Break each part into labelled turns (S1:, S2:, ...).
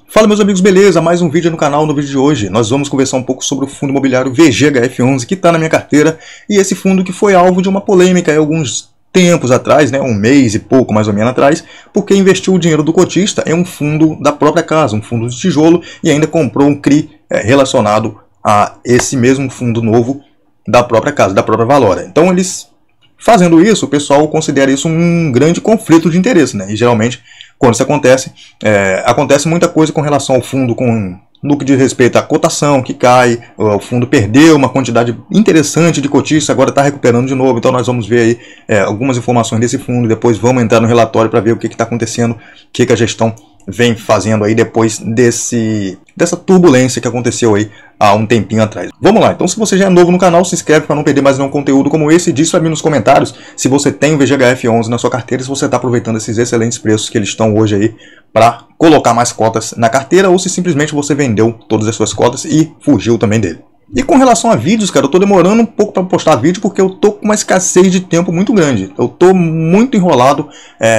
S1: Fala meus amigos, beleza? Mais um vídeo no canal. No vídeo de hoje nós vamos conversar um pouco sobre o fundo imobiliário VGHF11 que está na minha carteira, e esse fundo que foi alvo de uma polêmica há alguns tempos atrás, né, um mês e pouco mais ou menos atrás, porque investiu o dinheiro do cotista em um fundo da própria casa, um fundo de tijolo, e ainda comprou um CRI relacionado a esse mesmo fundo novo da própria casa, da própria Valora. Então eles, fazendo isso, o pessoal considera isso um grande conflito de interesse, né? E geralmente quando isso acontece, acontece muita coisa com relação ao fundo, no que diz respeito à cotação que cai, o fundo perdeu uma quantidade interessante de cotistas, agora está recuperando de novo. Então nós vamos ver aí algumas informações desse fundo, depois vamos entrar no relatório para ver o que está acontecendo, o que a gestão vem fazendo aí depois dessa turbulência que aconteceu aí há um tempinho atrás. Vamos lá, então se você já é novo no canal, se inscreve para não perder mais nenhum conteúdo como esse, e diz para mim nos comentários se você tem o VGHF11 na sua carteira, se você está aproveitando esses excelentes preços que eles estão hoje aí para colocar mais cotas na carteira, ou se simplesmente você vendeu todas as suas cotas e fugiu também dele. E com relação a vídeos, cara, eu tô demorando um pouco para postar vídeo porque eu tô com uma escassez de tempo muito grande. Eu tô muito enrolado,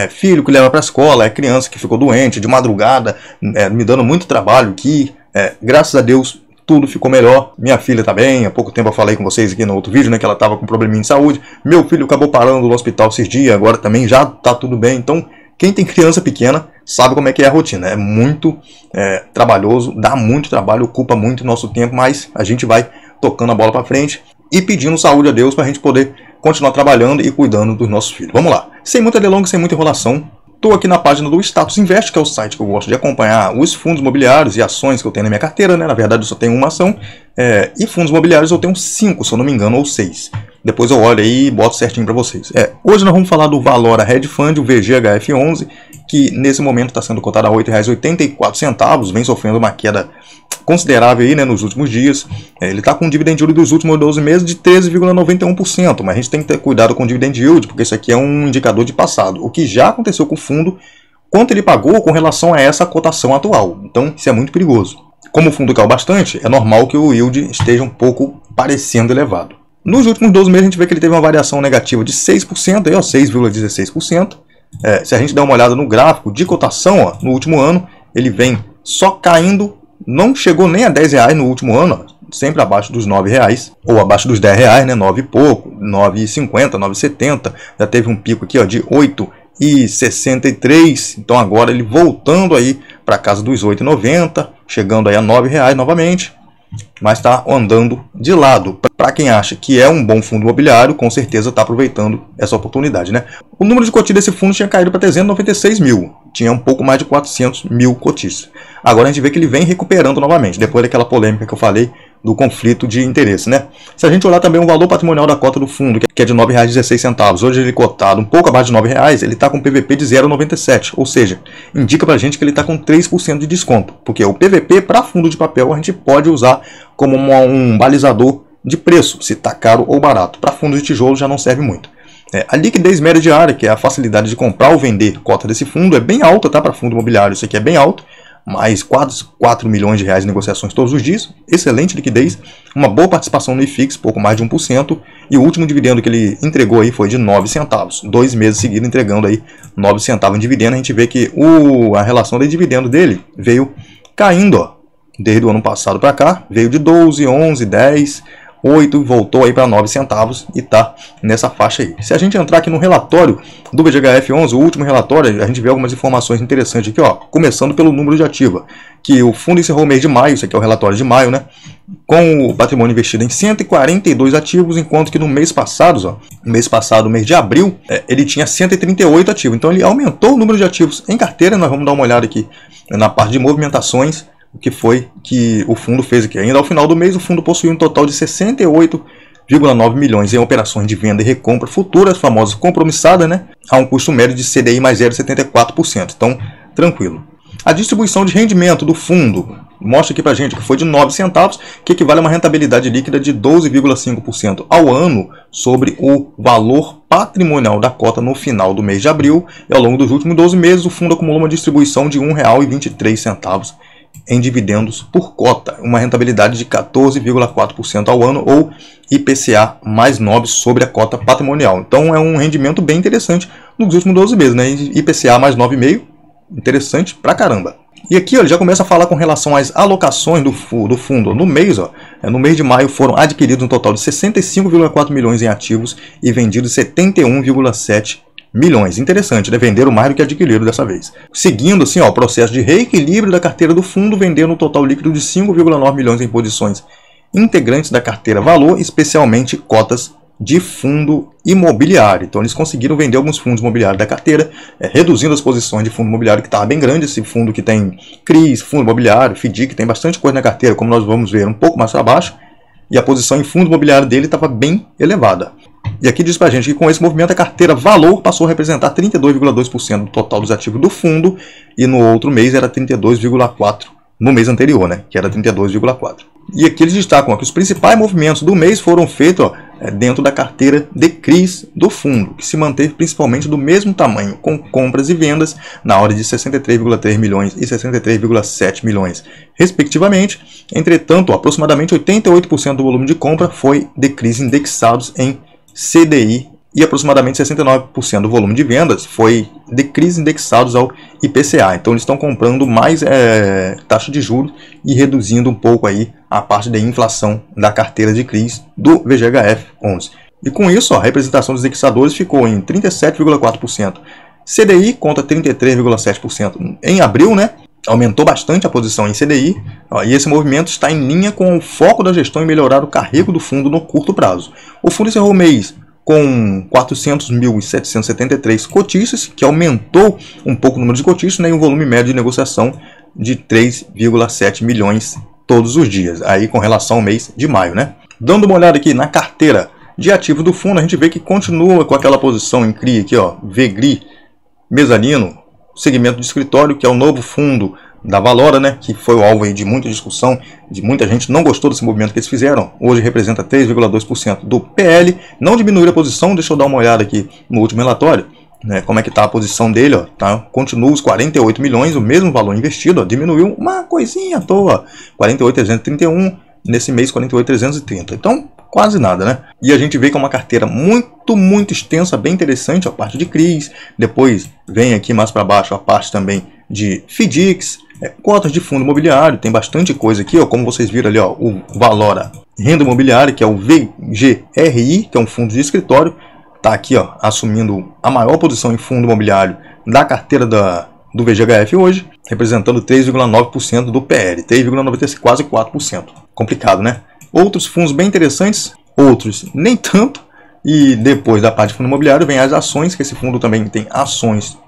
S1: filho que leva para a escola, criança que ficou doente de madrugada, me dando muito trabalho aqui. Graças a Deus tudo ficou melhor. Minha filha tá bem, há pouco tempo eu falei com vocês aqui no outro vídeo, né, que ela tava com probleminha de saúde. Meu filho acabou parando no hospital esses dias, agora também já tá tudo bem. Então quem tem criança pequena sabe como é que é a rotina. É muito trabalhoso, dá muito trabalho, ocupa muito nosso tempo, mas a gente vai tocando a bola para frente e pedindo saúde a Deus para a gente poder continuar trabalhando e cuidando dos nossos filhos. Vamos lá. Sem muita delonga, sem muita enrolação, estou aqui na página do Status Invest, que é o site que eu gosto de acompanhar os fundos imobiliários e ações que eu tenho na minha carteira, né? Na verdade eu só tenho uma ação, e fundos imobiliários eu tenho 5, se eu não me engano, ou 6. Depois eu olho aí e boto certinho para vocês. Hoje nós vamos falar do Valora Hedge Fund, o VGHF11, que nesse momento está sendo cotado a R$ 8,84, vem sofrendo uma queda considerável aí, né, nos últimos dias. Ele está com um dividend yield dos últimos 12 meses de 13,91%, mas a gente tem que ter cuidado com o dividend yield, porque isso aqui é um indicador de passado. O que já aconteceu com o fundo, quanto ele pagou com relação a essa cotação atual. Então isso é muito perigoso. Como o fundo caiu bastante, é normal que o yield esteja um pouco parecendo elevado. Nos últimos 12 meses a gente vê que ele teve uma variação negativa de 6%, 6,16%. Se a gente der uma olhada no gráfico de cotação, no último ano, ele vem só caindo, não chegou nem a R$10 no último ano, sempre abaixo dos R$9, ou abaixo dos R$10, né, 9 e pouco, 9,50, 9,70, já teve um pico aqui de 8,63, então agora ele voltando aí para casa dos 8,90, chegando aí a R$9 novamente, mas está andando de lado. Para quem acha que é um bom fundo imobiliário, com certeza está aproveitando essa oportunidade, né? O número de cotistas desse fundo tinha caído para 396 mil, tinha um pouco mais de 400 mil cotistas. Agora a gente vê que ele vem recuperando novamente, depois daquela polêmica que eu falei do conflito de interesse, né? Se a gente olhar também o valor patrimonial da cota do fundo, que é de R$ 9,16, hoje ele cotado um pouco abaixo de R$9, ele está com PVP de 0,97, ou seja, indica para a gente que ele está com 3% de desconto, porque o PVP para fundo de papel a gente pode usar como um balizador de preço, se está caro ou barato. Para fundo de tijolo já não serve muito. A liquidez média diária, que é a facilidade de comprar ou vender cota desse fundo, é bem alta, tá? Para fundo imobiliário isso aqui é bem alto, mais quase 4 milhões de reais em negociações todos os dias, excelente liquidez, uma boa participação no IFIX, pouco mais de 1%, e o último dividendo que ele entregou aí foi de 9 centavos, 2 meses seguidos entregando aí 9 centavos em dividendo. A gente vê que a relação de dividendo dele veio caindo, desde o ano passado para cá, veio de 12, 11, 10, 8, voltou aí para 9 centavos e está nessa faixa aí. Se a gente entrar aqui no relatório do VGHF11, o último relatório, a gente vê algumas informações interessantes aqui, começando pelo número de ativa, que o fundo encerrou o mês de maio, isso aqui é o relatório de maio, né, com o patrimônio investido em 142 ativos, enquanto que no mês passado, mês de abril, ele tinha 138 ativos. Então ele aumentou o número de ativos em carteira. Nós vamos dar uma olhada aqui na parte de movimentações, o que foi que o fundo fez aqui. Ainda ao final do mês, o fundo possuía um total de 68,9 milhões em operações de venda e recompra futuras, famosas compromissadas, né, a um custo médio de CDI mais 0,74%. Então, tranquilo. A distribuição de rendimento do fundo mostra aqui pra gente que foi de 9 centavos, que equivale a uma rentabilidade líquida de 12,5% ao ano sobre o valor patrimonial da cota no final do mês de abril. E ao longo dos últimos 12 meses, o fundo acumulou uma distribuição de R$ 1,23 em dividendos por cota, uma rentabilidade de 14,4% ao ano, ou IPCA mais 9 sobre a cota patrimonial. Então é um rendimento bem interessante nos últimos 12 meses, né? IPCA mais 9,5%, interessante pra caramba. E aqui ó, ele já começa a falar com relação às alocações do fundo. No mês, ó, no mês de maio foram adquiridos um total de 65,4 milhões em ativos e vendidos 71,7 milhões. Interessante, né? Venderam mais do que adquiriram dessa vez. Seguindo assim, ó, o processo de reequilíbrio da carteira do fundo, vendendo um total líquido de 5,9 milhões em posições integrantes da carteira valor, especialmente cotas de fundo imobiliário. Então eles conseguiram vender alguns fundos imobiliários da carteira, reduzindo as posições de fundo imobiliário que estava bem grande. Esse fundo que tem CRIs, fundo imobiliário, FDIC, tem bastante coisa na carteira, como nós vamos ver um pouco mais para baixo, e a posição em fundo imobiliário dele estava bem elevada. E aqui diz pra gente que com esse movimento a carteira valor passou a representar 32,2% do total dos ativos do fundo, e no outro mês era 32,4%, no mês anterior, né, que era 32,4%. E aqui eles destacam que os principais movimentos do mês foram feitos dentro da carteira de CRIs do fundo, que se manteve principalmente do mesmo tamanho, com compras e vendas na ordem de 63,3 milhões e 63,7 milhões, respectivamente. Entretanto, aproximadamente 88% do volume de compra foi de CRIs indexados em CDI e aproximadamente 69% do volume de vendas foi de CRIs indexados ao IPCA. Então eles estão comprando mais taxa de juros e reduzindo um pouco aí a parte da inflação da carteira de CRIs do VGHF11. E com isso, a representação dos indexadores ficou em 37,4%. CDI contra 33,7% em abril, né? Aumentou bastante a posição em CDI, e esse movimento está em linha com o foco da gestão em melhorar o carrego do fundo no curto prazo. O fundo encerrou o mês com 400.773 cotistas, que aumentou um pouco o número de cotistas, né, e um volume médio de negociação de 3,7 milhões todos os dias, aí com relação ao mês de maio, né? Dando uma olhada aqui na carteira de ativos do fundo, a gente vê que continua com aquela posição em CRI aqui, ó, VGRI mezanino, segmento de escritório, que é o novo fundo da Valora, né, que foi o alvo aí de muita discussão, de muita gente não gostou desse movimento que eles fizeram. Hoje representa 3,2% do PL, não diminuiu a posição. Deixa eu dar uma olhada aqui no último relatório, né, como é que está a posição dele, ó, tá? Continua os 48 milhões, o mesmo valor investido, ó, diminuiu uma coisinha à toa, 48.331, nesse mês 48.330, então quase nada, né? E a gente vê que é uma carteira muito extensa, bem interessante, ó, a parte de CRIs, depois vem aqui mais para baixo a parte também de FDICs, cotas de fundo imobiliário, tem bastante coisa aqui, ó, como vocês viram ali, ó, o Valora Renda Imobiliária, que é o VGRI, que é um fundo de escritório, tá aqui, ó, assumindo a maior posição em fundo imobiliário da carteira do VGHF hoje, representando 3,9% do PL, 3,96, quase 4%. Complicado, né? Outros fundos bem interessantes, outros nem tanto, e depois da parte de fundo imobiliário vem as ações, que esse fundo também tem ações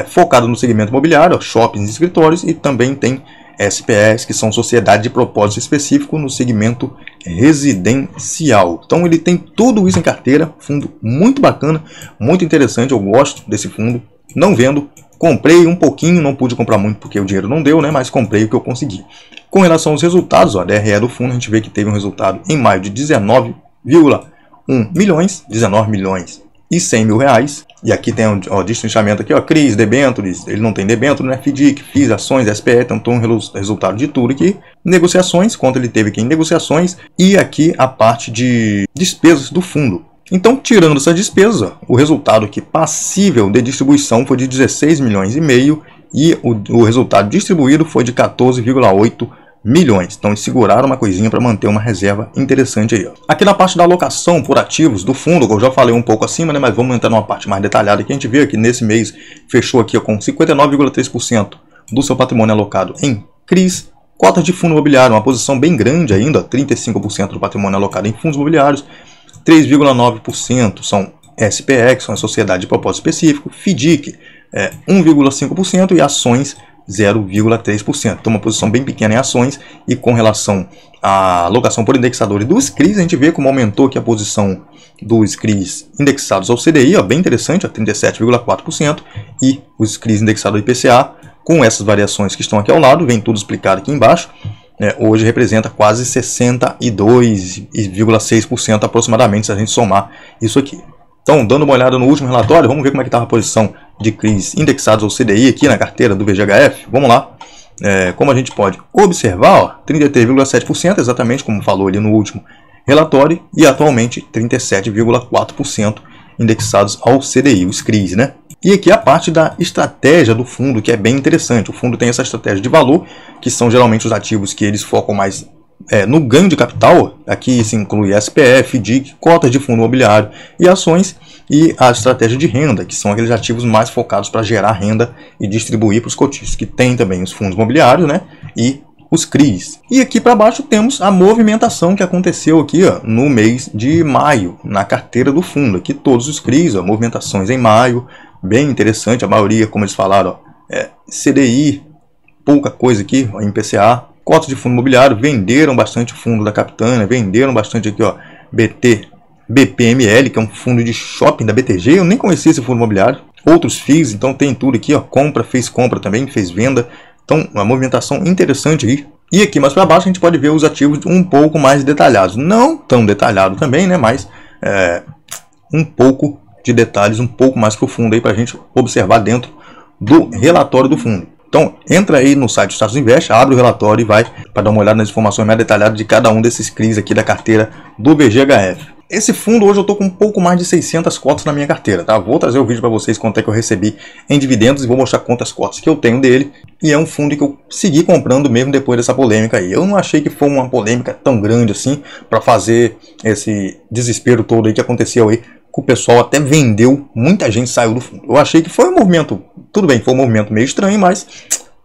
S1: focadas no segmento imobiliário, ó, shoppings e escritórios, e também tem SPS, que são sociedades de propósito específico no segmento residencial. Então ele tem tudo isso em carteira, fundo muito bacana, muito interessante, eu gosto desse fundo, não vendo, comprei um pouquinho, não pude comprar muito porque o dinheiro não deu, né, mas comprei o que eu consegui. Com relação aos resultados, ó, a DRE do fundo, a gente vê que teve um resultado em maio de 19,1 milhões, 19 milhões e 100 mil reais. E aqui tem o destrinchamento aqui, ó, CRIs, debêntures, ele não tem debênture, né, FDIC, FIIs, ações, SPE, então um resultado de tudo aqui. Negociações, quanto ele teve aqui em negociações, e aqui a parte de despesas do fundo. Então, tirando essas despesas, ó, o resultado aqui passível de distribuição foi de 16 milhões e meio, e o resultado distribuído foi de 14,8 milhões. Então eles seguraram uma coisinha para manter uma reserva interessante aí, ó. Aqui na parte da alocação por ativos do fundo, eu já falei um pouco acima, né, mas vamos entrar numa parte mais detalhada aqui. A gente vê que nesse mês fechou aqui, ó, com 59,3% do seu patrimônio alocado em CRIs, cotas de fundo imobiliário, uma posição bem grande ainda, 35% do patrimônio alocado em fundos imobiliários, 3,9% são SPE, que são a sociedade de propósito específico, FDIC 1,5% e ações 0,3%. Então uma posição bem pequena em ações. E com relação à alocação por indexadores dos CRIs, a gente vê como aumentou aqui a posição dos CRIs indexados ao CDI, ó, bem interessante, 37,4%, e os CRIs indexados ao IPCA, com essas variações que estão aqui ao lado, vem tudo explicado aqui embaixo, hoje representa quase 62,6% aproximadamente, se a gente somar isso aqui. Então, dando uma olhada no último relatório, vamos ver como é que estava a posição de CRIs indexados ao CDI aqui na carteira do VGHF. Vamos lá. Como a gente pode observar, 33,7%, exatamente como falou ali no último relatório, e atualmente 37,4% indexados ao CDI, os CRIs, né? E aqui a parte da estratégia do fundo, que é bem interessante. O fundo tem essa estratégia de valor, que são geralmente os ativos que eles focam mais no ganho de capital. Aqui se inclui SPF, DIC, cotas de fundo imobiliário e ações, e a estratégia de renda, que são aqueles ativos mais focados para gerar renda e distribuir para os cotistas, que tem também os fundos imobiliários, né, e os CRIs. E aqui para baixo temos a movimentação que aconteceu aqui, ó, no mês de maio, na carteira do fundo. Aqui todos os CRIs, ó, movimentações em maio, bem interessante, a maioria, como eles falaram, ó, CDI, pouca coisa aqui, ó, IPCA, cotas de fundo imobiliário, venderam bastante o fundo da Capitânia, venderam bastante aqui, ó, BPML, que é um fundo de shopping da BTG, eu nem conhecia esse fundo imobiliário, outros FIIs, então tem tudo aqui, ó, fez compra também, fez venda, então uma movimentação interessante aí. E aqui mais para baixo a gente pode ver os ativos um pouco mais detalhados, não tão detalhado também, né, mas um pouco de detalhes, um pouco mais profundo aí para a gente observar dentro do relatório do fundo. Então entra aí no site do Status Invest, abre o relatório e vai para dar uma olhada nas informações mais detalhadas de cada um desses CRIs aqui da carteira do VGHF. Esse fundo hoje eu estou com um pouco mais de 600 cotas na minha carteira, tá? Vou trazer o vídeo para vocês quanto é que eu recebi em dividendos e vou mostrar quantas cotas que eu tenho dele. E é um fundo que eu segui comprando mesmo depois dessa polêmica aí. Eu não achei que foi uma polêmica tão grande assim para fazer esse desespero todo aí que aconteceu aí. O pessoal até vendeu, muita gente saiu do fundo. Eu achei que foi um movimento, tudo bem, foi um movimento meio estranho, mas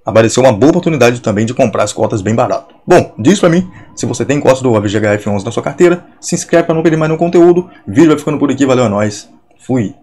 S1: apareceu uma boa oportunidade também de comprar as cotas bem barato. Bom, diz pra mim, se você tem cotas do VGHF11 na sua carteira, se inscreve para não perder mais nenhum conteúdo. O vídeo vai ficando por aqui, valeu, é nóis, fui!